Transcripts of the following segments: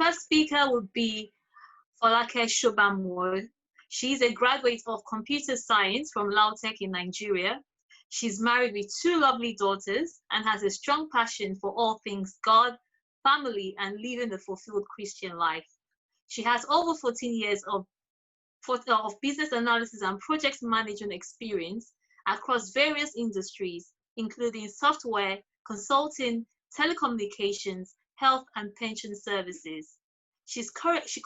first speaker would be Folake Shobamwo. She is a graduate of computer science from Lautech in Nigeria. She's married with 2 lovely daughters and has a strong passion for all things God, family, and living a fulfilled Christian life. She has over 14 years of business analysis and project management experience across various industries, including software, consulting, telecommunications, health, and pension services. She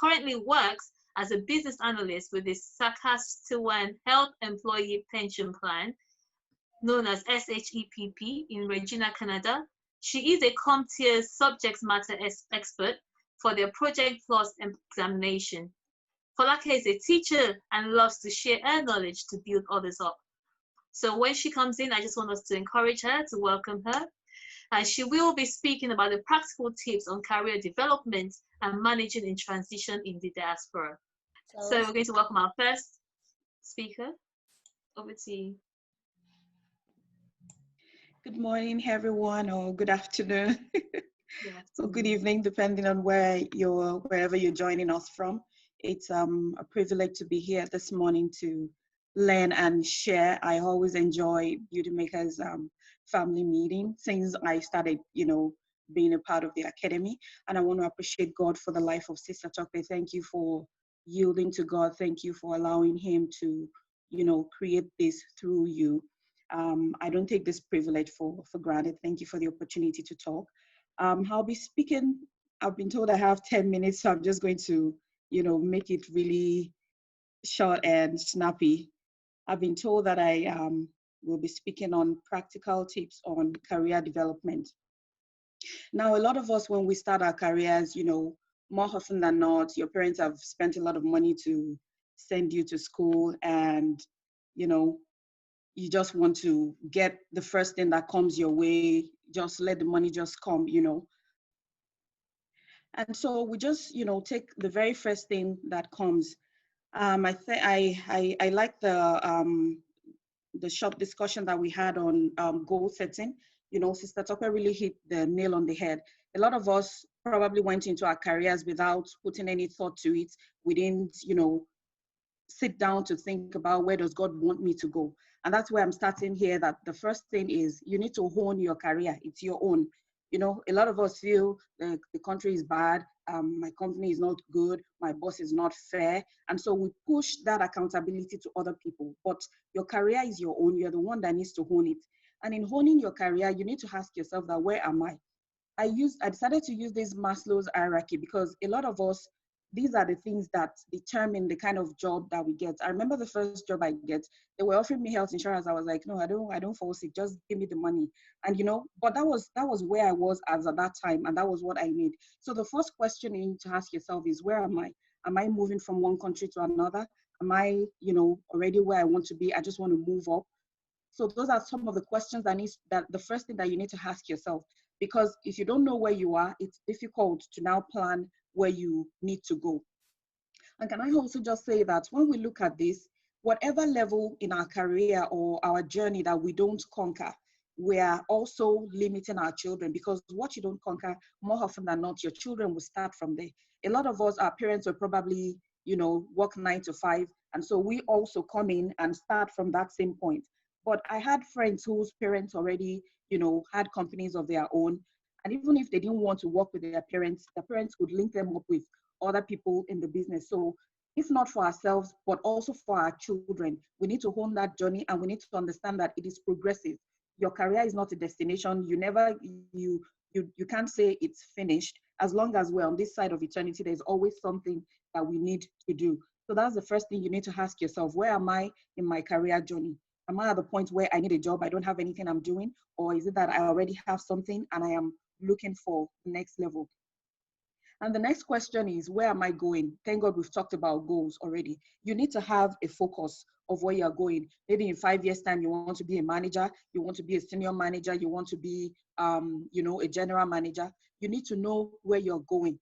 currently works as a business analyst with the Saskatchewan Health Employee Pension Plan, known as SHEPP, in Regina, Canada. She is a CompTIA subject matter expert for their Project Plus examination. Folake is a teacher and loves to share her knowledge to build others up. So when she comes in, I just want us to encourage her, to welcome her. And she will be speaking about the practical tips on career development and managing in transition in the diaspora. So we're going to welcome our first speaker. Over to you. Good morning, everyone, or good afternoon. So good evening, depending on wherever you're joining us from. It's a privilege to be here this morning to learn and share. I always enjoy Beauty Makers family meeting since I started, being a part of the academy. And I want to appreciate God for the life of Sister Chocolate. Thank you for yielding to God. Thank you for allowing Him to, create this through you. I don't take this privilege for granted. Thank you for the opportunity to talk. I'll be speaking. I've been told I have 10 minutes, so I'm just going to, make it really short and snappy. I've been told that I will be speaking on practical tips on career development. Now, a lot of us, when we start our careers, more often than not, your parents have spent a lot of money to send you to school, and, you just want to get the first thing that comes your way, just let the money just come, And so we just, take the very first thing that comes. I like the short discussion that we had on goal setting. Sister Tucker really hit the nail on the head. A lot of us probably went into our careers without putting any thought to it. We didn't, sit down to think about where does God want me to go. And that's where I'm starting here, that the first thing is you need to hone your career. It's your own. A lot of us feel the country is bad, my company is not good, my boss is not fair. And so we push that accountability to other people. But your career is your own. You're the one that needs to hone it. And in honing your career, you need to ask yourself that, where am I? I decided to use this Maslow's hierarchy because a lot of us, these are the things that determine the kind of job that we get. I remember the first job I get, they were offering me health insurance. I was like, no, I don't fall sick. Just give me the money. And but that was where I was as at that time, and that was what I need. So the first question you need to ask yourself is, where am I? Am I moving from one country to another? Am I, already where I want to be? I just want to move up. So those are some of the questions that the first thing that you need to ask yourself. Because if you don't know where you are, it's difficult to now plan where you need to go. And can I also just say that when we look at this, whatever level in our career or our journey that we don't conquer, we are also limiting our children, because what you don't conquer, more often than not, your children will start from there. A lot of us, our parents will probably, work 9 to 5. And so we also come in and start from that same point. But I had friends whose parents already, had companies of their own. And even if they didn't want to work with their parents could link them up with other people in the business. So if not for ourselves, but also for our children, we need to hone that journey, and we need to understand that it is progressive. Your career is not a destination. You can't say it's finished. As long as we're on this side of eternity, there's always something that we need to do. So that's the first thing you need to ask yourself. Where am I in my career journey? Am I at the point where I need a job, I don't have anything I'm doing? Or is it that I already have something and I am looking for the next level? And the next question is, where am I going? Thank God we've talked about goals already. You need to have a focus of where you're going. Maybe in 5 years' time, you want to be a manager, you want to be a senior manager, you want to be, a general manager. You need to know where you're going.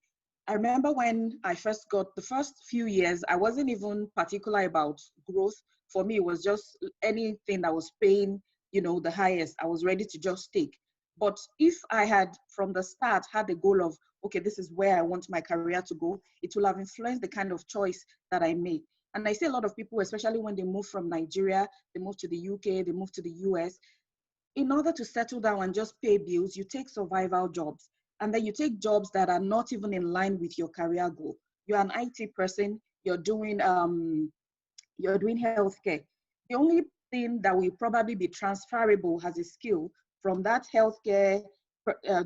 I remember when I first got the first few years, I wasn't even particular about growth. For me, it was just anything that was paying, the highest, I was ready to just take. But if I had from the start had the goal of, okay, this is where I want my career to go, it will have influenced the kind of choice that I make. And I see a lot of people, especially when they move from Nigeria, they move to the UK, they move to the US, in order to settle down and just pay bills, you take survival jobs. And then you take jobs that are not even in line with your career goal. You're an IT person, you're doing healthcare. The only thing that will probably be transferable as a skill from that healthcare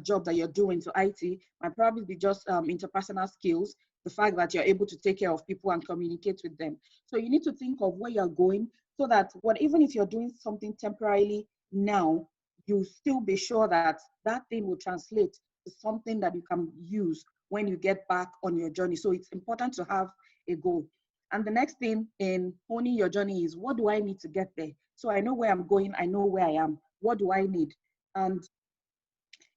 job that you're doing to IT might probably be just interpersonal skills, the fact that you're able to take care of people and communicate with them. So you need to think of where you're going so that even if you're doing something temporarily now, you still be sure that that thing will translate to something that you can use when you get back on your journey. So it's important to have a goal. And the next thing in honing your journey is, what do I need to get there? So I know where I'm going, I know where I am. What do I need? And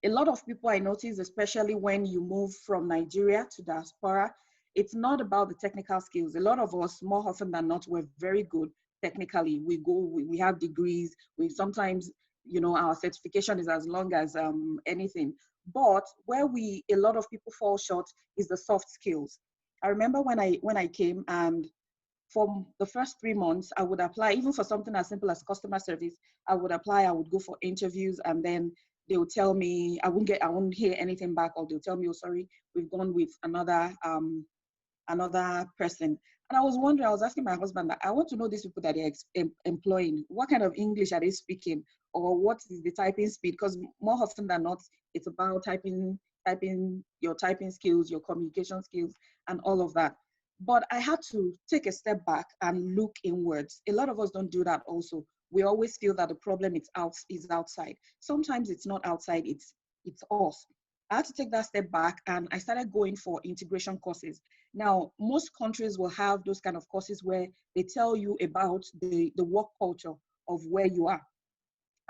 a lot of people I notice, especially when you move from Nigeria to diaspora, it's not about the technical skills. A lot of us, more often than not, we're very good technically. We have degrees. We sometimes, our certification is as long as anything. But where a lot of people fall short is the soft skills. I remember when I came, and from the first 3 months, I would apply, even for something as simple as customer service. I would apply, I would go for interviews, and then they would tell me I won't hear anything back, or they'll tell me, oh, sorry, we've gone with another person. And I was wondering, I was asking my husband, I want to know these people that they're employing. What kind of English are they speaking? Or what is the typing speed? Because more often than not, it's about your typing skills, your communication skills, and all of that. But I had to take a step back and look inwards. A lot of us don't do that also. We always feel that the problem is outside. Sometimes it's not outside, it's us. I had to take that step back, and I started going for integration courses. Now, most countries will have those kind of courses where they tell you about the work culture of where you are.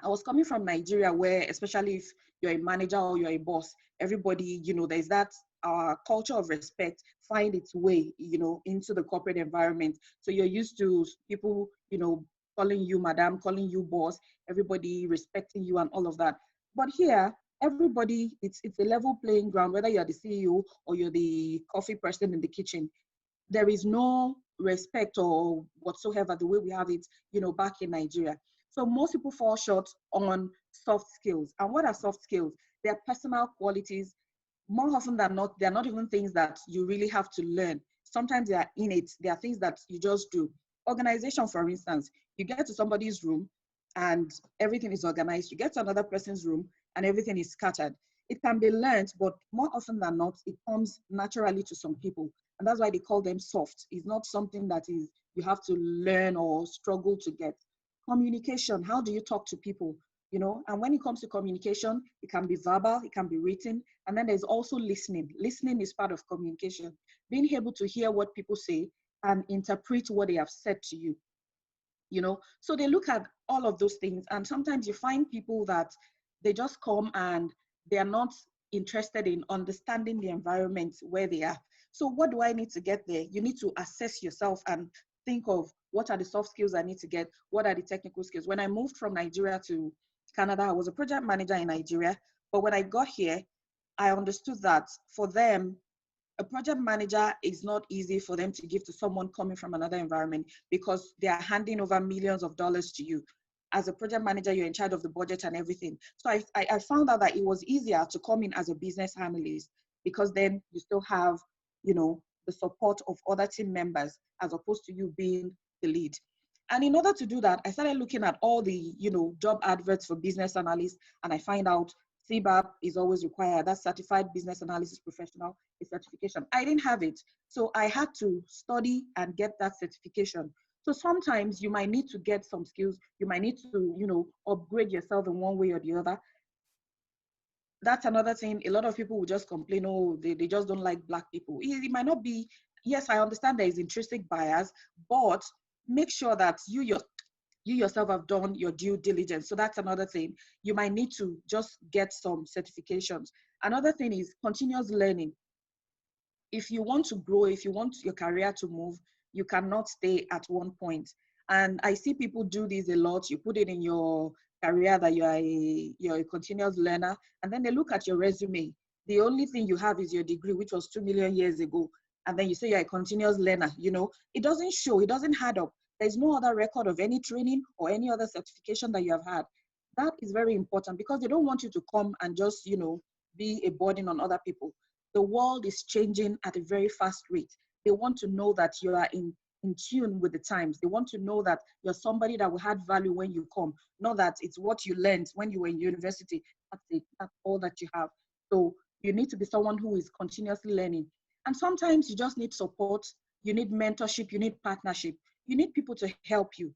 I was coming from Nigeria, where, especially if you're a manager or you're a boss, everybody, there's that culture of respect find its way, into the corporate environment. So you're used to people, calling you madam, calling you boss, everybody respecting you and all of that. But here, everybody, it's a level playing ground, whether you're the CEO or you're the coffee person in the kitchen. There is no respect or whatsoever the way we have it, back in Nigeria. So most people fall short on soft skills. And what are soft skills? They're personal qualities. More often than not, they're not even things that you really have to learn. Sometimes they are innate. They are things that you just do. Organization, for instance, you get to somebody's room and everything is organized. You get to another person's room and everything is scattered. It can be learned, but more often than not, it comes naturally to some people. And that's why they call them soft. It's not something that you have to learn or struggle to get. Communication, how do you talk to people? And when it comes to communication, it can be verbal, it can be written, and then there's also listening. Listening is part of communication. Being able to hear what people say and interpret what they have said to you. So they look at all of those things, and sometimes you find people that they just come and they are not interested in understanding the environment where they are. So what do I need to get there? You need to assess yourself and think of, what are the soft skills I need to get? What are the technical skills? When I moved from Nigeria to Canada, I was a project manager in Nigeria. But when I got here, I understood that for them, a project manager is not easy for them to give to someone coming from another environment, because they are handing over millions of dollars to you. As a project manager, you're in charge of the budget and everything. So I found out that it was easier to come in as a business analyst, because then you still have, the support of other team members, as opposed to you being the lead. And in order to do that, I started looking at all the, job adverts for business analysts, and I find out CBAP is always required. That's Certified Business Analysis Professional, a certification. I didn't have it. So I had to study and get that certification. So sometimes you might need to get some skills. You might need to, upgrade yourself in one way or the other. That's another thing. A lot of people will just complain, oh, they just don't like Black people. It might not be, yes, I understand there is intrinsic bias, but make sure that you yourself have done your due diligence. So that's another thing. You might need to just get some certifications. Another thing is continuous learning. If you want to grow, if you want your career to move, you cannot stay at one point. And I see people do this a lot. You put it in your career that you're a continuous learner, and then they look at your resume. The only thing you have is your degree, which was 2 million years ago, and then you say you're a continuous learner. It doesn't show, it doesn't add up. There's no other record of any training or any other certification that you have had. That is very important because they don't want you to come and just, be a burden on other people. The world is changing at a very fast rate. They want to know that you are in tune with the times. They want to know that you're somebody that will add value when you come, not that it's what you learned when you were in university. That's it. That's all that you have. So you need to be someone who is continuously learning. And sometimes you just need support. You need mentorship. You need partnership. You need people to help you.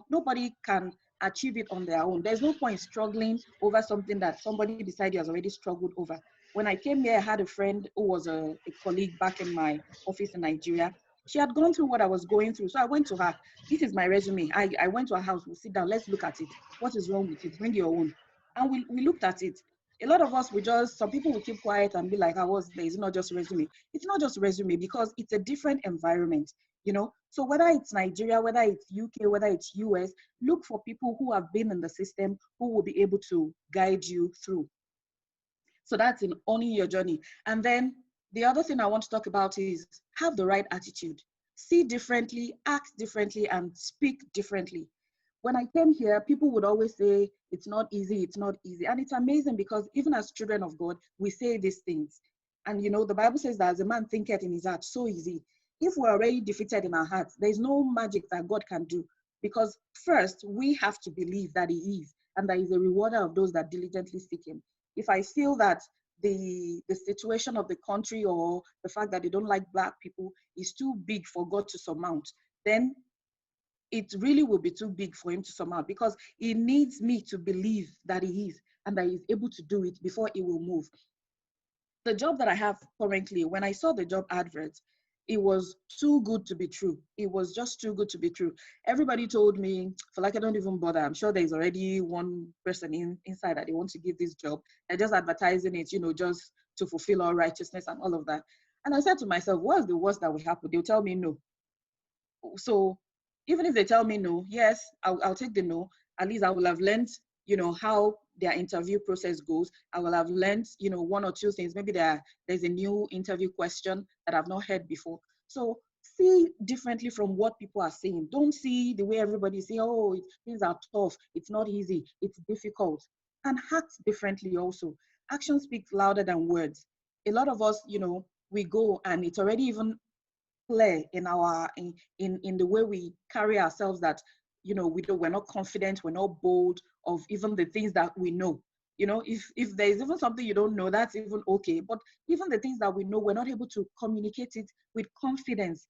Nobody can achieve it on their own. There's no point struggling over something that somebody beside you has already struggled over. When I came here, I had a friend who was a colleague back in my office in Nigeria. She had gone through what I was going through. So I went to her. This is my resume. I went to her house. We'll sit down. Let's look at it. What is wrong with it? Bring your own. And we looked at it. A lot of us, some people will keep quiet and be like, I was there. It's not just resume. It's not just resume because it's a different environment, So whether it's Nigeria, whether it's UK, whether it's US, look for people who have been in the system who will be able to guide you through. So that's in owning your journey. And then the other thing I want to talk about is have the right attitude. See differently, act differently, and speak differently. When I came here, people would always say, it's not easy, it's not easy. And it's amazing because even as children of God, we say these things. And the Bible says that as a man thinketh in his heart, so easy. If we're already defeated in our hearts, there's no magic that God can do. Because first, we have to believe that he is, and that he's a rewarder of those that diligently seek him. If I feel that the situation of the country or the fact that they don't like Black people is too big for God to surmount, then it really will be too big for him to surmount because he needs me to believe that he is and that he's able to do it before he will move. The job that I have currently, when I saw the job advert, it was too good to be true. It was just too good to be true. Everybody told me, for like, I don't even bother. I'm sure there's already one person inside that they want to give this job. They're just advertising it, just to fulfill all righteousness and all of that. And I said to myself, what's the worst that will happen? They'll tell me no. So even if they tell me no, yes, I'll take the no. At least I will have learned, how their interview process goes. I will have learned, one or two things. Maybe there's a new interview question that I've not heard before. So see differently from what people are saying. Don't see the way everybody say, oh, things are tough. It's not easy. It's difficult. And act differently also. Action speaks louder than words. A lot of us, we go and it's already even clear in the way we carry ourselves that we're not confident, we're not bold of even the things that we know. If there's even something you don't know, that's even okay. But even the things that we know, we're not able to communicate it with confidence,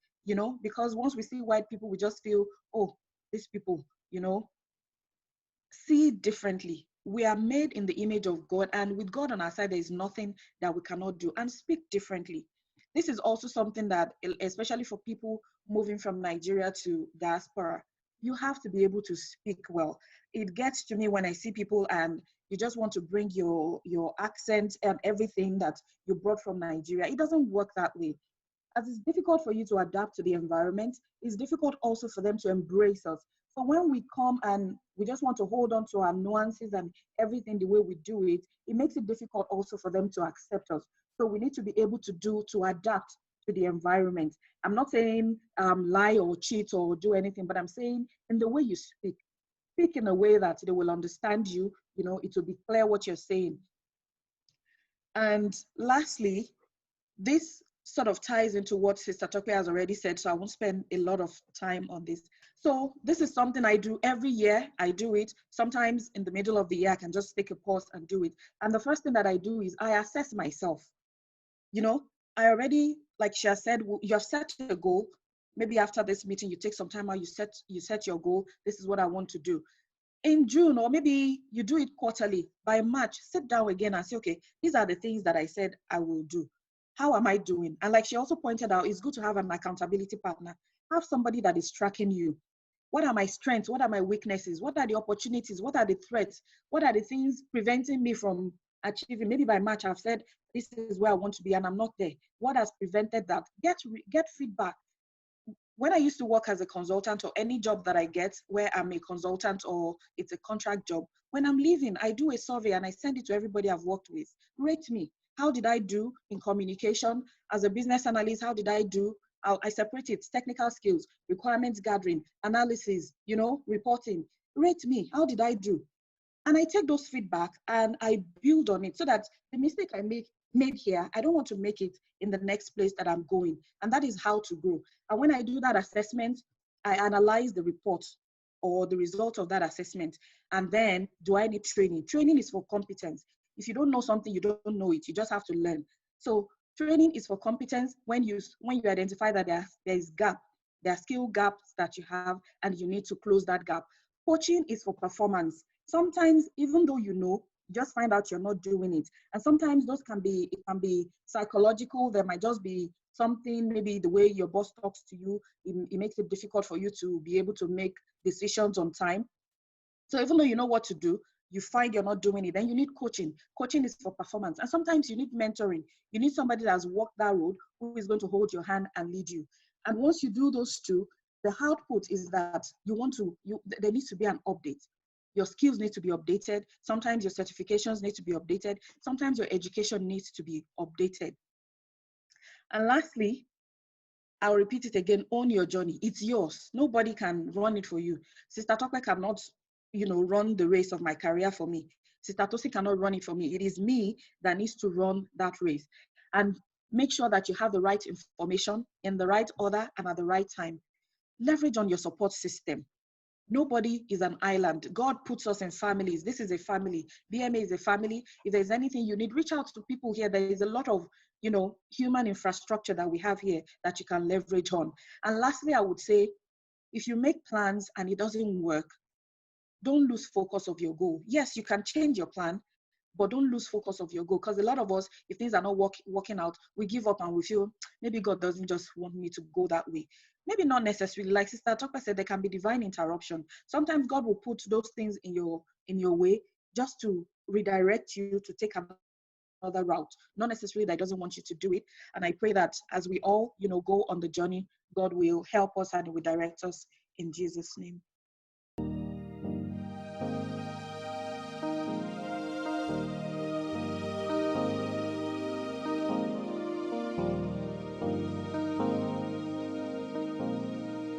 because once we see white people, we just feel, oh, these people, see differently. We are made in the image of God, and with God on our side, there is nothing that we cannot do. And speak differently. This is also something that, especially for people moving from Nigeria to diaspora, you have to be able to speak well. It gets to me when I see people and you just want to bring your accent and everything that you brought from Nigeria. It doesn't work that way. As it's difficult for you to adapt to the environment, it's difficult also for them to embrace us. So when we come and we just want to hold on to our nuances and everything the way we do it, it makes it difficult also for them to accept us. So we need to be able to adapt to the environment. I'm not saying lie or cheat or do anything, but I'm saying in the way you speak in a way that they will understand you, it will be clear what you're saying. And lastly, this sort of ties into what Sister Tope has already said, so I won't spend a lot of time on this. So this is something I do every year. I do it. Sometimes in the middle of the year, I can just take a pause and do it. And the first thing that I do is I assess myself. I already, like she has said, you have set a goal. Maybe after this meeting, you take some time out, you set your goal. This is what I want to do. In June, or maybe you do it quarterly. By March, sit down again and say, okay, these are the things that I said I will do. How am I doing? And like she also pointed out, it's good to have an accountability partner. Have somebody that is tracking you. What are my strengths? What are my weaknesses? What are the opportunities? What are the threats? What are the things preventing me from achieving? Maybe by March, I've said, this is where I want to be and I'm not there. What has prevented that? Get feedback. When I used to work as a consultant, or any job that I get where I'm a consultant or it's a contract job, when I'm leaving, I do a survey and I send it to everybody I've worked with. Rate me. How did I do in communication? As a business analyst, how did I do? I separate it: technical skills, requirements gathering, analysis, reporting. Rate me. How did I do? And I take those feedback and I build on it, so that the mistake I made here, I don't want to make it in the next place that I'm going. And that is how to grow. And when I do that assessment, I analyze the report or the result of that assessment. And then, do I need training? Training is for competence. If you don't know something, you don't know it. You just have to learn. So training is for competence. When you identify that there is gap, there are skill gaps that you have, and you need to close that gap. Coaching is for performance. Sometimes, even though you know, you just find out you're not doing it. And sometimes it can be psychological. There might just be something, maybe the way your boss talks to you, it makes it difficult for you to be able to make decisions on time. So even though you know what to do, you find you're not doing it, then you need coaching. Coaching is for performance. And sometimes you need mentoring. You need somebody that has walked that road, who is going to hold your hand and lead you. And once you do those two, the output is that there needs to be an update. Your skills need to be updated. Sometimes your certifications need to be updated. Sometimes your education needs to be updated. And lastly, I'll repeat it again: own your journey. It's yours. Nobody can run it for you. Sister Tokwe cannot, run the race of my career for me. Sister Tosi cannot run it for me. It is me that needs to run that race. And make sure that you have the right information in the right order and at the right time. Leverage on your support system. Nobody is an island. God puts us in families. This is a family. BMA is a family. If there's anything you need, reach out to people here. There is a lot of, human infrastructure that we have here that you can leverage on. And lastly, I would say, if you make plans and it doesn't work, don't lose focus of your goal. Yes, you can change your plan, but don't lose focus of your goal. Because a lot of us, if things are not working out, we give up and we feel maybe God doesn't just want me to go that way. Maybe not necessarily. Like Sister Tokpa said, there can be divine interruption. Sometimes God will put those things in your way just to redirect you to take another route. Not necessarily that he doesn't want you to do it. And I pray that as we all, go on the journey, God will help us and will direct us in Jesus' name.